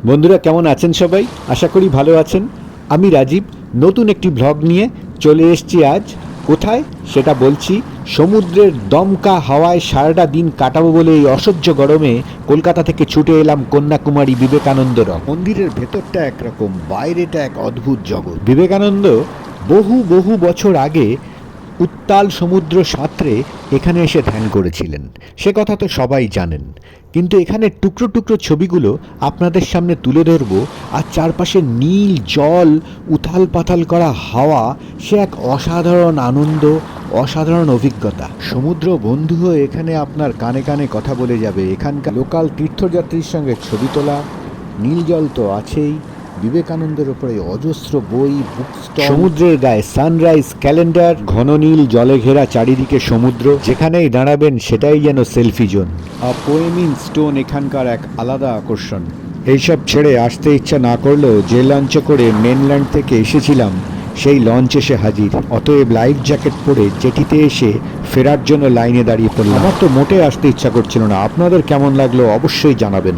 বন্ধুরা কেমন আছেন সবাই? আশা করি ভালো আছেন। আমি রাজীব নতুন একটি ব্লগ নিয়ে চলে এসেছি আজ। কোথায় সেটা বলছি। সমুদ্রের দমকা হাওয়ায় সারাটা দিন কাটাবো বলে এই অসহ্য গরমে কলকাতা থেকে ছুটে এলাম কন্যাকুমারী বিবেকানন্দ রক। মন্দিরের ভেতরটা একরকম, বাইরেটা এক অদ্ভুত জগৎ। বিবেকানন্দ বহু বহু বছর আগে উত্তাল সমুদ্র সাঁতরে এখানে এসে ধ্যান করেছিলেন, সে কথা তো সবাই জানেন। কিন্তু এখানে টুকরো টুকরো ছবিগুলো আপনাদের সামনে তুলে ধরব। আর চারপাশে নীল জল, উথাল পাথাল করা হাওয়া, সে এক অসাধারণ আনন্দ, অসাধারণ অভিজ্ঞতা। সমুদ্র বন্ধু হয়ে এখানে আপনার কানে কানে কথা বলে যাবে। এখানকার লোকাল তীর্থযাত্রীর সঙ্গে ছবি তোলা, নীল জল তো আছেই, বিবেকানন্দের ওপরে অজস্র বই, বুক স্টল, সমুদ্রের গায়ে সানরাইজ ক্যালেন্ডার, ঘন নীল জলে ঘেরা চারিদিকে সমুদ্র, যেখানেই দাঁড়াবেন সেটাই যেন সেলফি জোন। পোয়েমিং স্টোন এখানকার এক আলাদা আকর্ষণ। এইসব ছেড়ে আসতে ইচ্ছা না করলেও যে লঞ্চে করে মেনল্যান্ড থেকে এসেছিলাম সেই লঞ্চ এসে হাজির। অতএব লাইফ জ্যাকেট পরে জেটিতে এসে ফেরার জন্য লাইনে দাঁড়িয়ে পড়লাম। আমার তো মোটে আসতে ইচ্ছা করছিল না। আপনাদের কেমন লাগলো অবশ্যই জানাবেন।